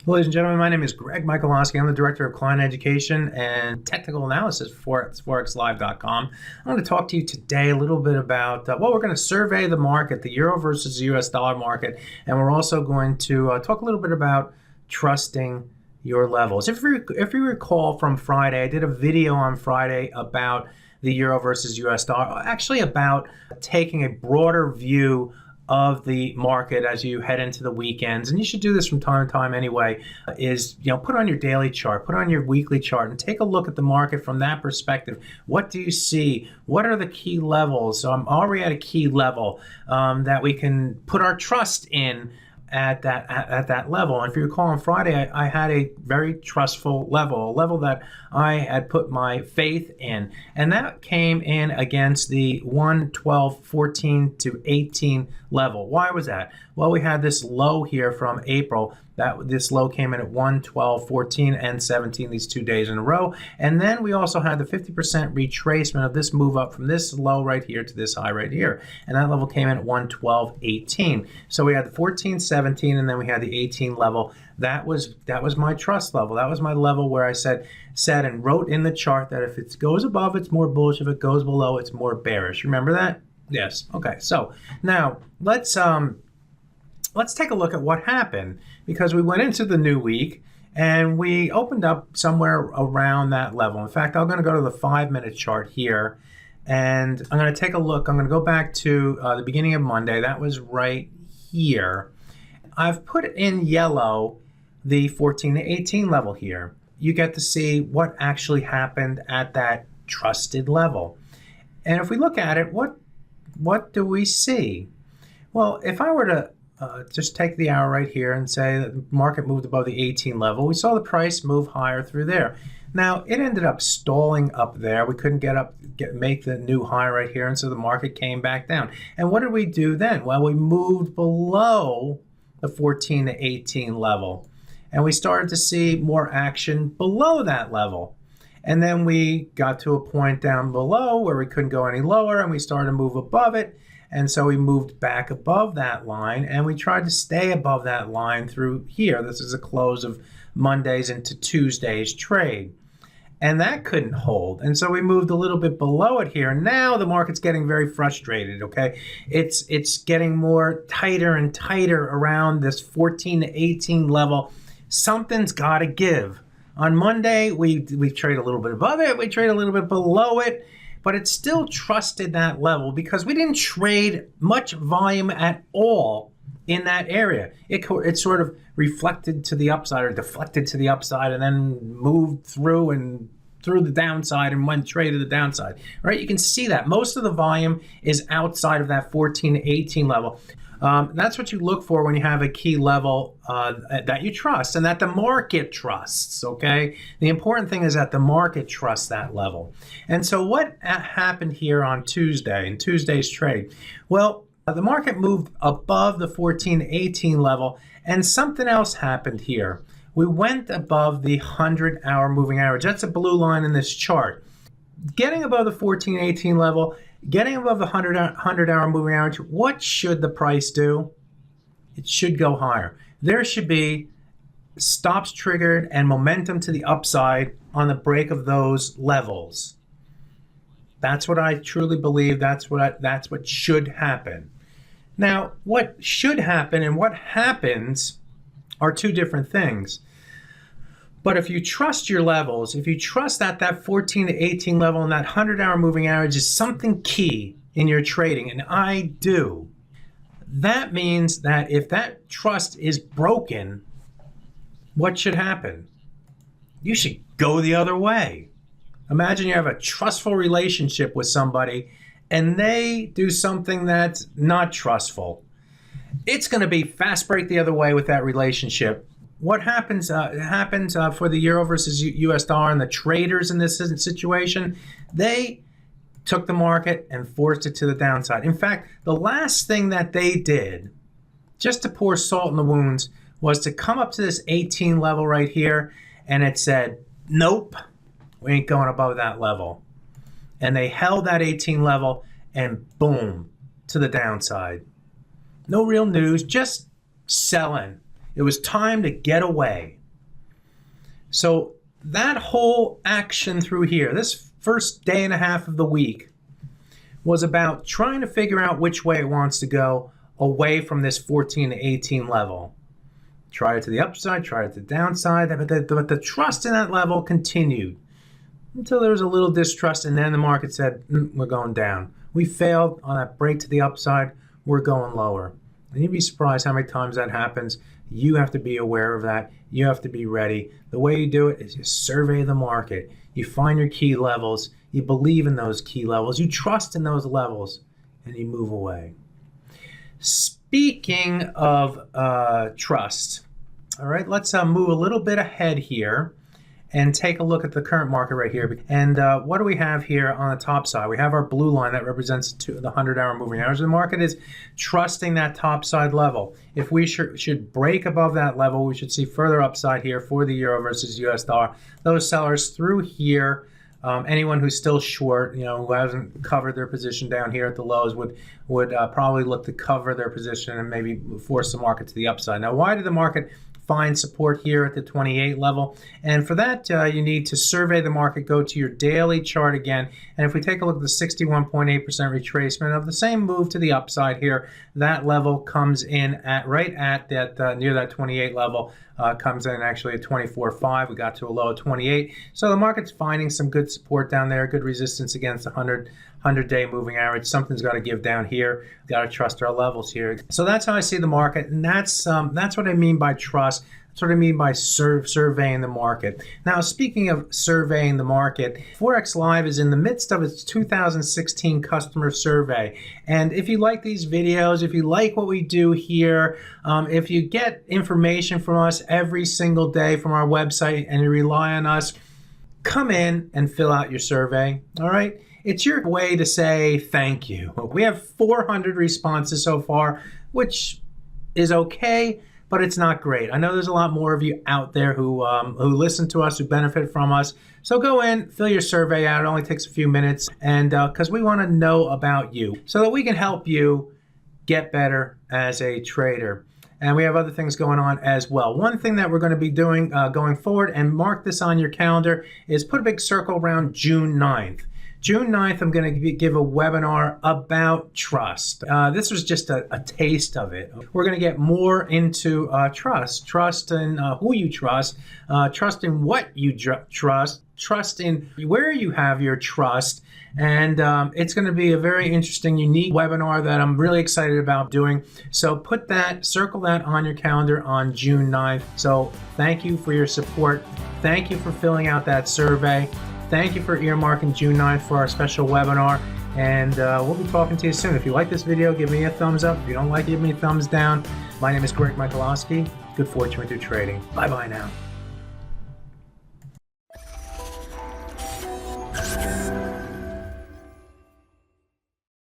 Ladies and gentlemen, my name is Greg Michalowski. I'm the Director of Client Education and Technical Analysis for ForexLive.com. I'm going to talk to you today a little bit about, we're going to survey the market, the euro versus US dollar market, and we're also going to talk a little bit about trusting your levels. If you recall from Friday, I did a video on Friday about the euro versus US dollar, actually about taking a broader view of the market as you head into the weekends, and you should do this from time to time anyway, is put on your daily chart, put on your weekly chart, and take a look at the market from that perspective. What do you see? What are the key levels? So I'm already at a key level that we can put our trust in at that level. And if you recall on Friday, I had a very trustful level, a level that I had put my faith in, and that came in against the 112.14 to 18 level. Why was that? Well, we had this low here from April. This low came in at 112.14 and 17 these 2 days in a row, and then we also had the 50% retracement of this move up from this low right here to this high right here, and that level came in at 112.18. So we had the 14.17, and then we had the 18 level. That was my trust level. That was my level where I said and wrote in the chart that if it goes above, it's more bullish. If it goes below, it's more bearish. Remember that? Yes. Okay. So now let's take a look at what happened, because we went into the new week and we opened up somewhere around that level. In fact, I'm going to go to the 5-minute chart here, and I'm going to take a look. I'm going to go back to the beginning of Monday. That was right here. I've put in yellow the 14 to 18 level here. You get to see what actually happened at that trusted level. And if we look at it, what do we see? Well, if I were to just take the hour right here and say that the market moved above the 18 level, we saw the price move higher through there. Now, it ended up stalling up there. We couldn't make the new high right here, and so the market came back down. And what did we do then? Well, we moved below the 14 to 18 level, and we started to see more action below that level. And then we got to a point down below where we couldn't go any lower, and we started to move above it. And so we moved back above that line, and we tried to stay above that line through here. This is a close of Monday's into Tuesday's trade. And that couldn't hold. And so we moved a little bit below it here. Now the market's getting very frustrated, okay? It's getting more tighter and tighter around this 14 to 18 level. Something's got to give. On Monday, we trade a little bit above it. We trade a little bit below it. But it still trusted that level because we didn't trade much volume at all in that area. It sort of reflected to the upside or deflected to the upside and then moved through the downside and went trade to the downside, right? You can see that most of the volume is outside of that 14 to 18 level. That's what you look for when you have a key level that you trust and that the market trusts, okay? The important thing is that the market trusts that level. And so what happened here on Tuesday, in Tuesday's trade? Well, the market moved above the 14 to 18 level, and something else happened here. We went above the 100-hour moving average. That's a blue line in this chart. Getting above the 14 to 18 level, getting above the 100-hour moving average, what should the price do? It should go higher. There should be stops triggered and momentum to the upside on the break of those levels. That's what I truly believe. That's what should happen. Now, what should happen and what happens are two different things. But if you trust your levels, if you trust that 14 to 18 level and that 100-hour moving average is something key in your trading, and I do, that means that if that trust is broken, what should happen? You should go the other way. Imagine you have a trustful relationship with somebody and they do something that's not trustful. It's going to be fast break the other way with that relationship. What happens for the euro versus US dollar and the traders in this situation? They took the market and forced it to the downside. In fact, the last thing that they did, just to pour salt in the wounds, was to come up to this 18 level right here, and it said, nope, we ain't going above that level. And they held that 18 level, and boom, to the downside. No real news, just selling. It was time to get away. So that whole action through here, this first day and a half of the week, was about trying to figure out which way it wants to go away from this 14 to 18 level. Try it to the upside, try it to the downside, but the trust in that level continued until there was a little distrust, and then the market said, we're going down. We failed on that break to the upside, we're going lower. And you'd be surprised how many times that happens. You have to be aware of that. You have to be ready. The way you do it is you survey the market. You find your key levels. You believe in those key levels. You trust in those levels, and you move away. Speaking of trust, all right, let's move a little bit ahead here and take a look at the current market right here. And what do we have here on the top side? We have our blue line that represents the 100-hour moving average. The market is trusting that top side level. If we should break above that level, we should see further upside here for the euro versus US dollar. Those sellers through here, anyone who's still short, who hasn't covered their position down here at the lows would probably look to cover their position and maybe force the market to the upside. Now, why did the market find support here at the 28 level? And for that, you need to survey the market, go to your daily chart again. And if we take a look at the 61.8% retracement of the same move to the upside here, that level comes in at right at that near that 28 level, comes in actually at 24.5. We got to a low of 28. So the market's finding some good support down there, good resistance against the 100-day moving average. Something's got to give down here. Got to trust our levels here. So that's how I see the market, and that's what I mean by trust. That's what I mean by surveying the market. Now, speaking of surveying the market, ForexLive is in the midst of its 2016 customer survey. And if you like these videos, if you like what we do here, if you get information from us every single day from our website and you rely on us, come in and fill out your survey, all right? It's your way to say thank you. We have 400 responses so far, which is okay, but it's not great. I know there's a lot more of you out there who listen to us, who benefit from us. So go in, fill your survey out. It only takes a few minutes, and because we want to know about you so that we can help you get better as a trader. And we have other things going on as well. One thing that we're going to be doing going forward, and mark this on your calendar, is put a big circle around June 9th. June 9th, I'm going to give a webinar about trust. This was just a taste of it. We're going to get more into trust in who you trust in what you trust in where you have your trust. And it's going to be a very interesting, unique webinar that I'm really excited about doing. So circle that on your calendar on June 9th. So thank you for your support. Thank you for filling out that survey. Thank you for earmarking June 9th for our special webinar, and we'll be talking to you soon. If you like this video, give me a thumbs up. If you don't like it, give me a thumbs down. My name is Michalowski. Good fortune with your trading. Bye-bye now.